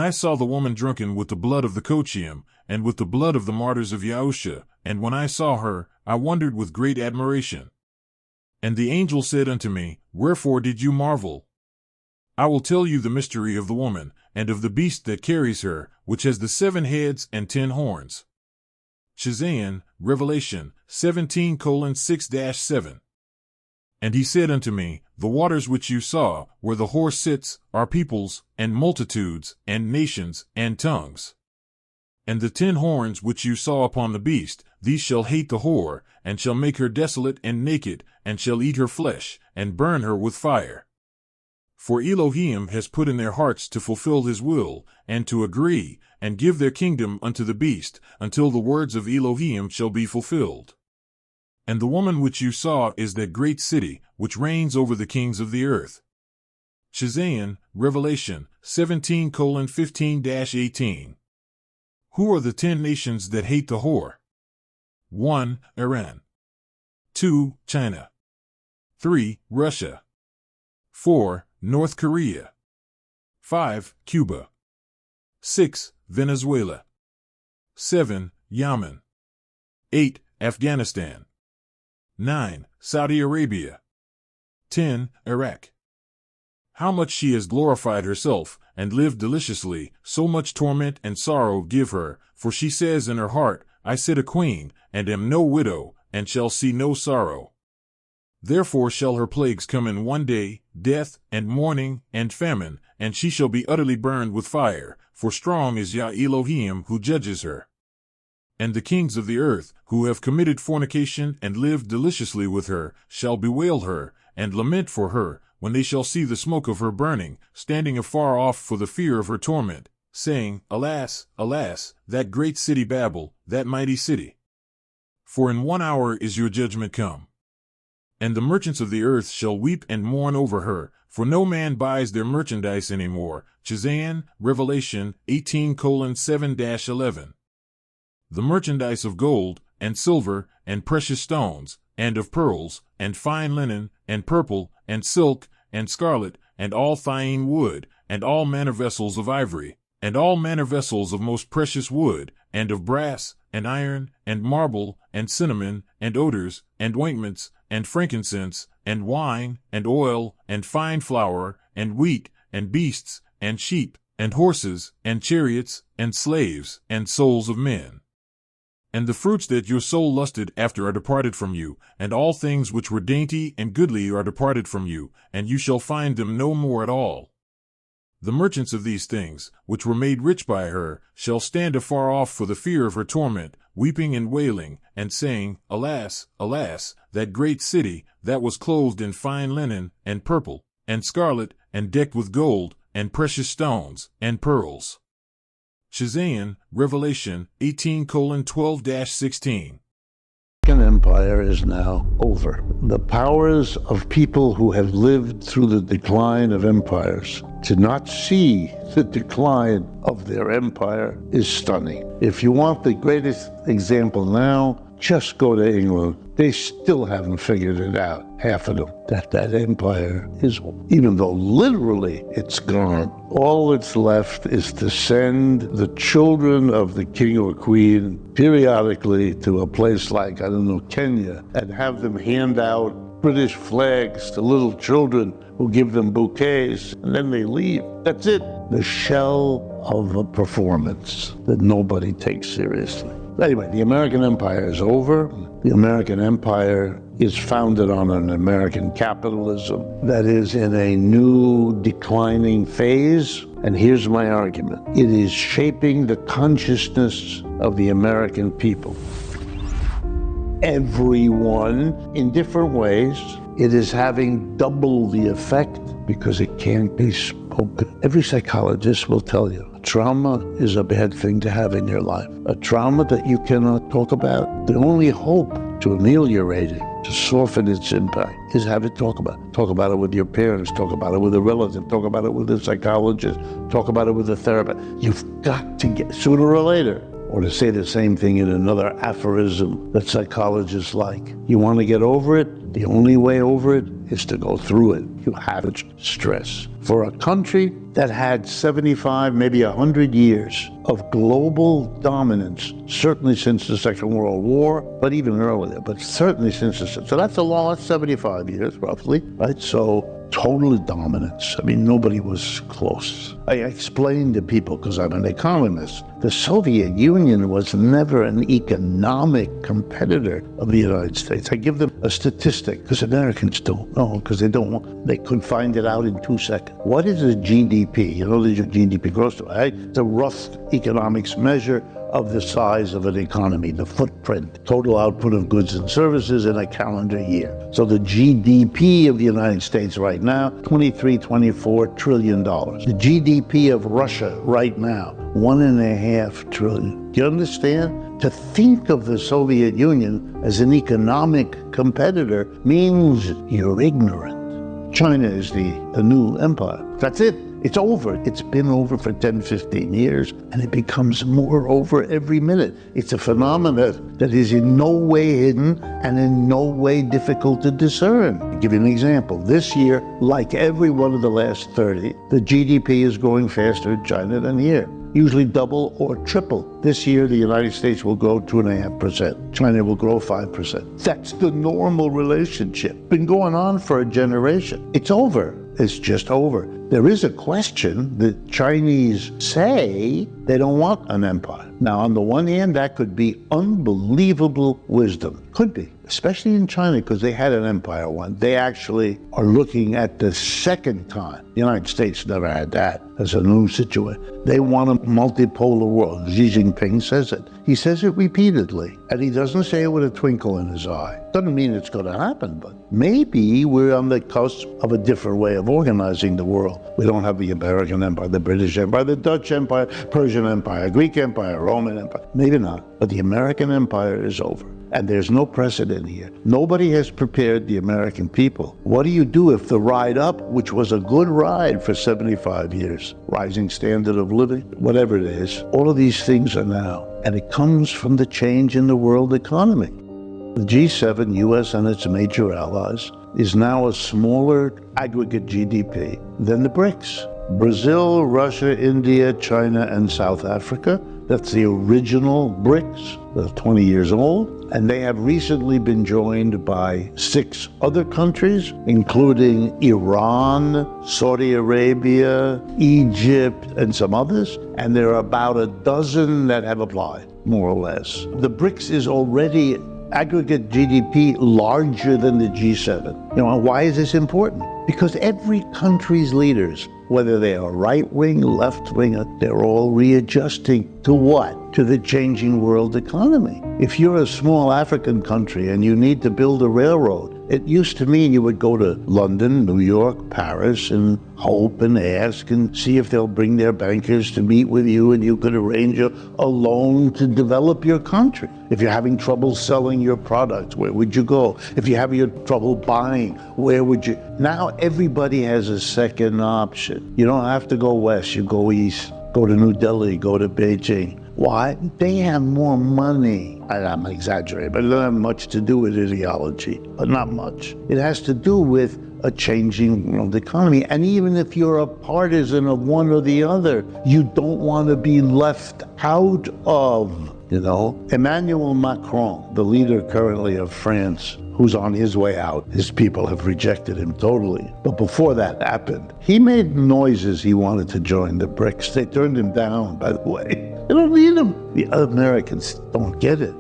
I saw the woman drunken with the blood of the Kochim, and with the blood of the martyrs of Yahusha, and when I saw her, I wondered with great admiration. And the angel said unto me, Wherefore did you marvel? I will tell you the mystery of the woman, and of the beast that carries her, which has the 7 heads and 10 horns. Chizayon, Revelation 17:6-7. And he said unto me, The waters which you saw, where the whore sits, are peoples, and multitudes, and nations, and tongues. And the 10 horns which you saw upon the beast, these shall hate the whore, and shall make her desolate and naked, and shall eat her flesh, and burn her with fire. For Elohim has put in their hearts to fulfill his will, and to agree, and give their kingdom unto the beast, until the words of Elohim shall be fulfilled. And the woman which you saw is that great city, which reigns over the kings of the earth. Chizayon, Revelation 17:15-18. Who are the 10 nations that hate the whore? 1. Iran. 2. China. 3. Russia. 4. North Korea. 5. Cuba. 6. Venezuela. 7. Yemen. 8. Afghanistan. 9. Saudi Arabia. 10. Iraq. How much she has glorified herself, and lived deliciously, so much torment and sorrow give her, for she says in her heart, I sit a queen, and am no widow, and shall see no sorrow. Therefore shall her plagues come in one day, death, and mourning, and famine, and she shall be utterly burned with fire, for strong is Yah Elohim who judges her. And the kings of the earth, who have committed fornication and lived deliciously with her, shall bewail her, and lament for her, when they shall see the smoke of her burning, standing afar off for the fear of her torment, saying, Alas, alas, that great city Babel, that mighty city! For in 1 hour is your judgment come. And the merchants of the earth shall weep and mourn over her, for no man buys their merchandise any more. Chizayon, Revelation 18:7-11. The merchandise of gold, and silver, and precious stones, and of pearls, and fine linen, and purple, and silk, and scarlet, and all thyine wood, and all manner vessels of ivory, and all manner vessels of most precious wood, and of brass, and iron, and marble, and cinnamon, and odors, and ointments, and frankincense, and wine, and oil, and fine flour, and wheat, and beasts, and sheep, and horses, and chariots, and slaves, and souls of men. And the fruits that your soul lusted after are departed from you, and all things which were dainty and goodly are departed from you, and you shall find them no more at all. The merchants of these things, which were made rich by her, shall stand afar off for the fear of her torment, weeping and wailing, and saying, Alas, alas, that great city, that was clothed in fine linen, and purple, and scarlet, and decked with gold, and precious stones, and pearls. Chizayon, Revelation 18:12-16. The empire is now over. The powers of people who have lived through the decline of empires to not see the decline of their empire is stunning. If you want the greatest example now, just go to England. They still haven't figured it out, half of them, that empire is, even though literally it's gone, all that's left is to send the children of the king or queen periodically to a place like, Kenya, and have them hand out British flags to little children who give them bouquets, and then they leave. That's it. The shell of a performance that nobody takes seriously. Anyway, the American empire is over. The American empire is founded on an American capitalism that is in a new declining phase. And here's my argument. It is shaping the consciousness of the American people. Everyone in different ways. It is having double the effect because it can't be spoken. Every psychologist will tell you, trauma is a bad thing to have in your life. A trauma that you cannot talk about. The only hope to ameliorate it, to soften its impact, is have it talk about it. Talk about it with your parents, talk about it with a relative, talk about it with a psychologist, talk about it with a therapist. You've got to get, sooner or later, or to say the same thing in another aphorism that psychologists like. You want to get over it? The only way over it is to go through it. You have stress. For a country that had 75, maybe 100 years of global dominance, certainly since the Second World War, but even earlier, but certainly since so that's a long, that's 75 years roughly, right? So total dominance. I mean, nobody was close. I explained to people, because I'm an economist, the Soviet Union was never an economic competitor of the United States. I give them a statistic, because Americans don't know, because they could find it out in 2 seconds. What is a GDP? You know, the GDP gross, right? It's a rough economics measure of the size of an economy, the footprint, total output of goods and services in a calendar year. So the GDP of the United States right now, $24 trillion. The GDP of Russia right now, $1.5 trillion. Do you understand? To think of the Soviet Union as an economic competitor means you're ignorant. China is the new empire. That's it. It's over. It's been over for 10, 15 years, and it becomes more over every minute. It's a phenomenon that is in no way hidden and in no way difficult to discern. I'll give you an example. This year, like every one of the last 30, the GDP is growing faster in China than here. Usually double or triple. This year, the United States will grow 2.5%. China will grow 5%. That's the normal relationship. Been going on for a generation. It's over. It's just over. There is a question. The Chinese say they don't want an empire. Now, on the one hand, that could be unbelievable wisdom. Could be, especially in China, because they had an empire once. They actually are looking at the second time. The United States never had that as a new situation. They want a multipolar world. Xi Jinping says it. He says it repeatedly, and he doesn't say it with a twinkle in his eye. Doesn't mean it's going to happen, but maybe we're on the cusp of a different way of organizing the world. We don't have the American Empire, the British Empire, the Dutch Empire, Persian Empire, Greek Empire, Roman Empire. Maybe not, but the American Empire is over. And there's no precedent here. Nobody has prepared the American people. What do you do if the ride up, which was a good ride for 75 years, rising standard of living, whatever it is, all of these things are now. And it comes from the change in the world economy. The G7, US and its major allies, is now a smaller aggregate GDP than the BRICS. Brazil, Russia, India, China, and South Africa, that's the original BRICS, they're 20 years old. And they have recently been joined by 6 other countries, including Iran, Saudi Arabia, Egypt, and some others. And there are about a dozen that have applied, more or less. The BRICS is already aggregate GDP larger than the G7. You know, why is this important? Because every country's leaders, whether they are right-wing, left-wing, they're all readjusting to what? To the changing world economy. If you're a small African country and you need to build a railroad, it used to mean you would go to London, New York, Paris, and hope and ask and see if they'll bring their bankers to meet with you and you could arrange a loan to develop your country. If you're having trouble selling your products, where would you go? If you're having trouble buying, where would you? Now everybody has a second option. You don't have to go west, you go east. Go to New Delhi, go to Beijing. Why? They have more money. I'm exaggerating, but it doesn't have much to do with ideology, but not much. It has to do with a changing world economy. And even if you're a partisan of one or the other, you don't want to be left out of, you know. Emmanuel Macron, the leader currently of France, who's on his way out. His people have rejected him totally. But before that happened, he made noises he wanted to join the BRICS. They turned him down, by the way. They don't need him. The Americans don't get it.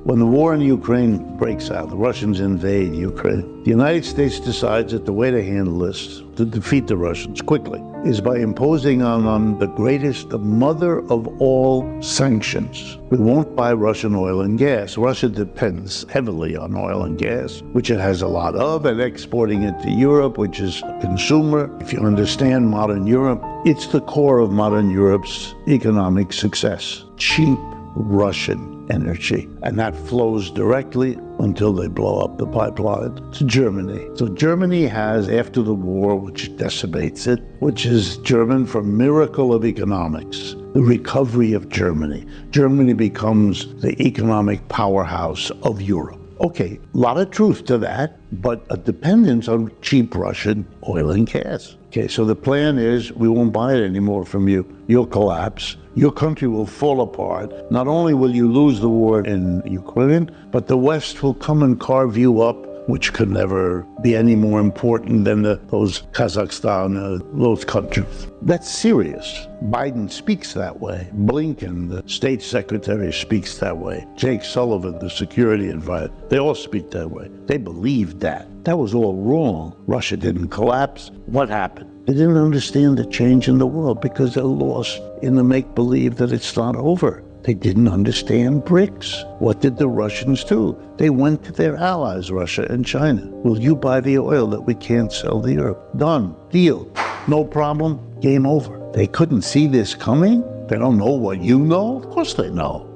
When the war in Ukraine breaks out, the Russians invade Ukraine, the United States decides that the way to handle this, to defeat the Russians quickly, is by imposing on the greatest, the mother of all sanctions. We won't buy Russian oil and gas. Russia depends heavily on oil and gas, which it has a lot of, and exporting it to Europe, which is a consumer. If you understand modern Europe, it's the core of modern Europe's economic success. Cheap Russian energy, and that flows directly until they blow up the pipeline to Germany. So Germany has, after the war, which decimates it, which is German for miracle of economics, the recovery of Germany. Germany becomes the economic powerhouse of Europe. Okay, a lot of truth to that, but a dependence on cheap Russian oil and gas. Okay, so the plan is we won't buy it anymore from you. You'll collapse. Your country will fall apart. Not only will you lose the war in Ukraine, but the West will come and carve you up, which could never be any more important than those Kazakhstan, those countries. That's serious. Biden speaks that way. Blinken, the state secretary, speaks that way. Jake Sullivan, the security advisor, they all speak that way. They believed that. That was all wrong. Russia didn't collapse. What happened? They didn't understand the change in the world because they're lost in the make-believe that it's not over. They didn't understand BRICS. What did the Russians do? They went to their allies, Russia and China. Will you buy the oil that we can't sell to Europe? Done. Deal. No problem. Game over. They couldn't see this coming? They don't know what you know? Of course they know.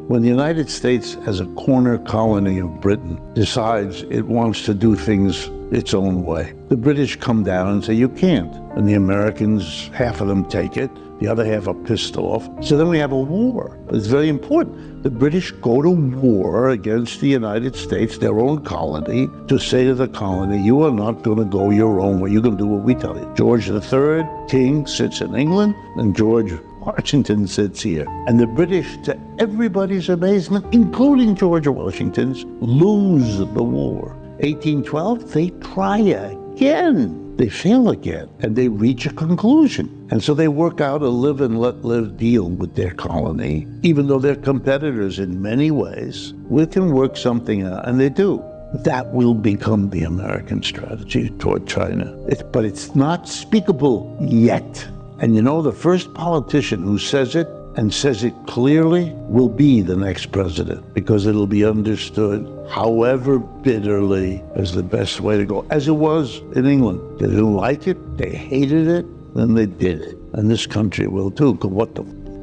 When the United States, as a corner colony of Britain, decides it wants to do things its own way, the British come down and say, you can't. And the Americans, half of them take it. The other half are pissed off. So then we have a war. It's very important. The British go to war against the United States, their own colony, to say to the colony, you are not going to go your own way. You're going to do what we tell you. George III, king, sits in England, and George Washington sits here. And the British, to everybody's amazement, including George Washington's, lose the war. 1812, they try again. They fail again, and they reach a conclusion. And so they work out a live and let live deal with their colony, even though they're competitors in many ways. We can work something out, and they do. That will become the American strategy toward China. But it's not speakable yet. And you know, the first politician who says it, and says it clearly, will be the next president, because it'll be understood, however bitterly, as the best way to go, as it was in England. They didn't like it, they hated it, then they did it. And this country will too, because what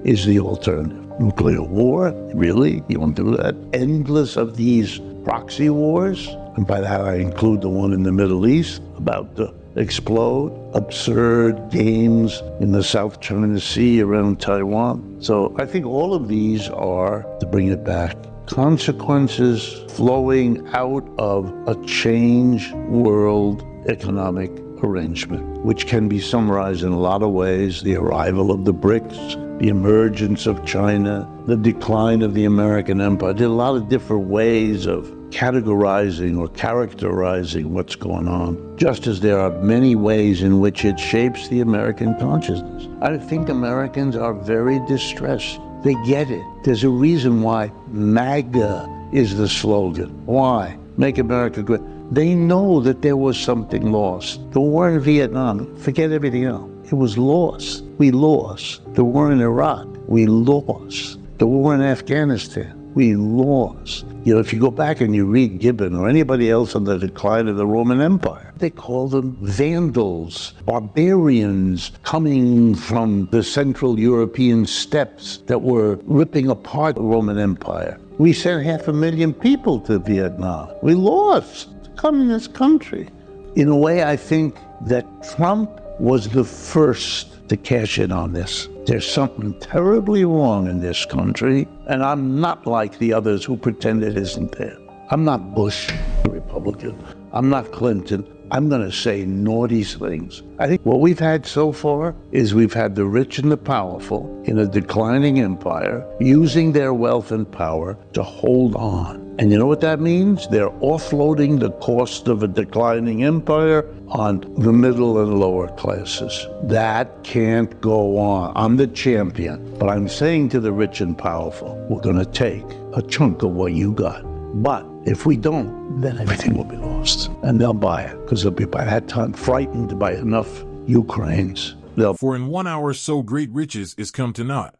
is the alternative? Nuclear war? Really? You want to do that? Endless of these proxy wars? And by that I include the one in the Middle East, about to explode, absurd games in the South China Sea around Taiwan. So I think all of these are, to bring it back, consequences flowing out of a changed world economic arrangement, which can be summarized in a lot of ways: the arrival of the BRICS, the emergence of China, the decline of the American empire. There are a lot of different ways of categorizing or characterizing what's going on, just as there are many ways in which it shapes the American consciousness. I think Americans are very distressed. They get it. There's a reason why MAGA is the slogan. Why? Make America great. They know that there was something lost. The war in Vietnam, forget everything else. It was lost. We lost. The war in Iraq, we lost. The war in Afghanistan, we lost. You know, if you go back and you read Gibbon or anybody else on the decline of the Roman Empire, they call them Vandals, barbarians coming from the Central European steppes that were ripping apart the Roman Empire. We sent 500,000 people to Vietnam. We lost. It's a communist country. In a way, I think that Trump was the first to cash in on this. There's something terribly wrong in this country, and I'm not like the others who pretend it isn't there. I'm not Bush, the Republican. I'm not Clinton. I'm going to say naughty things. I think what we've had so far is we've had the rich and the powerful in a declining empire using their wealth and power to hold on. And you know what that means? They're offloading the cost of a declining empire on the middle and lower classes. That can't go on. I'm the champion, but I'm saying to the rich and powerful, we're going to take a chunk of what you got. But if we don't, then everything will be lost. And they'll buy it, because they'll be by that time frightened by enough Ukrainians. For in 1 hour so great riches is come to naught.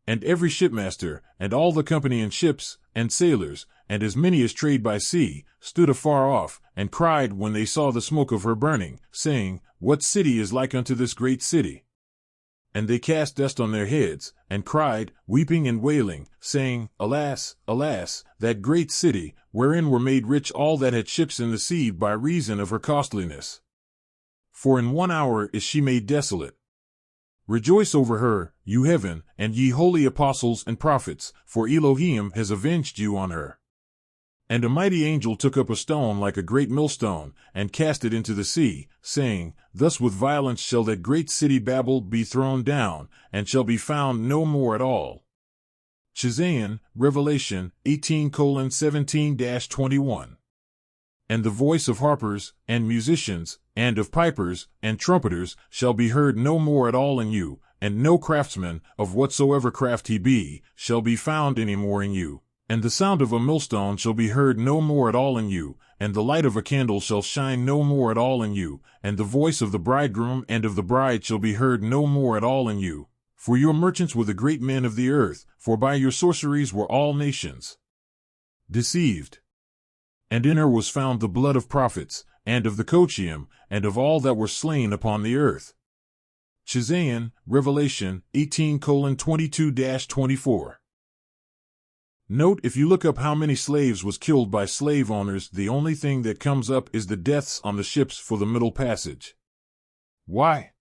And every shipmaster, and all the company in ships, and sailors, and as many as trade by sea, stood afar off, and cried when they saw the smoke of her burning, saying, What city is like unto this great city? And they cast dust on their heads, and cried, weeping and wailing, saying, Alas, alas, that great city, wherein were made rich all that had ships in the sea by reason of her costliness. For in 1 hour is she made desolate. Rejoice over her, you heaven, and ye holy apostles and prophets, for Elohim has avenged you on her. And a mighty angel took up a stone like a great millstone, and cast it into the sea, saying, Thus with violence shall that great city Babel be thrown down, and shall be found no more at all. Chizayon, Revelation 18:17-21. And the voice of harpers, and musicians, and of pipers, and trumpeters, shall be heard no more at all in you, and no craftsman, of whatsoever craft he be, shall be found any more in you. And the sound of a millstone shall be heard no more at all in you, and the light of a candle shall shine no more at all in you, and the voice of the bridegroom and of the bride shall be heard no more at all in you. For your merchants were the great men of the earth, for by your sorceries were all nations deceived. And in her was found the blood of prophets, and of the Kochim, and of all that were slain upon the earth. Chizayon, Revelation 18:22-24. Note, if you look up how many slaves was killed by slave owners, the only thing that comes up is the deaths on the ships for the Middle Passage. Why?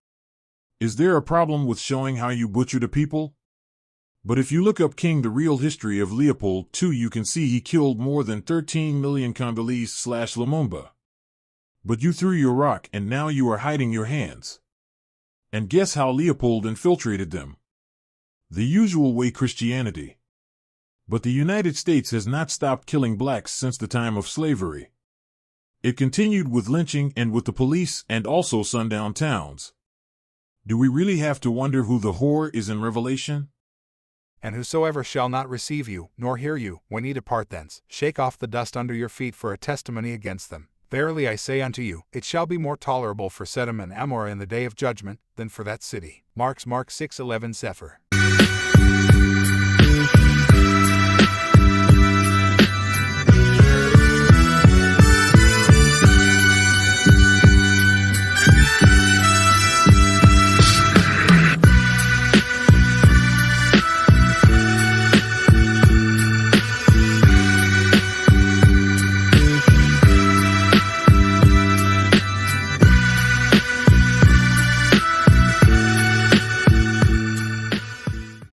Is there a problem with showing how you butchered a people? But if you look up King the Real History of Leopold II, you can see he killed more than 13 million Congolese/Lumumba. But you threw your rock and now you are hiding your hands. And guess how Leopold infiltrated them? The usual way, Christianity. But the United States has not stopped killing blacks since the time of slavery. It continued with lynching and with the police and also sundown towns. Do we really have to wonder who the whore is in Revelation? And whosoever shall not receive you, nor hear you, when ye depart thence, shake off the dust under your feet for a testimony against them. Verily I say unto you, it shall be more tolerable for Sodom and Amorah in the day of judgment, than for that city. Mark 6:11 Sefer.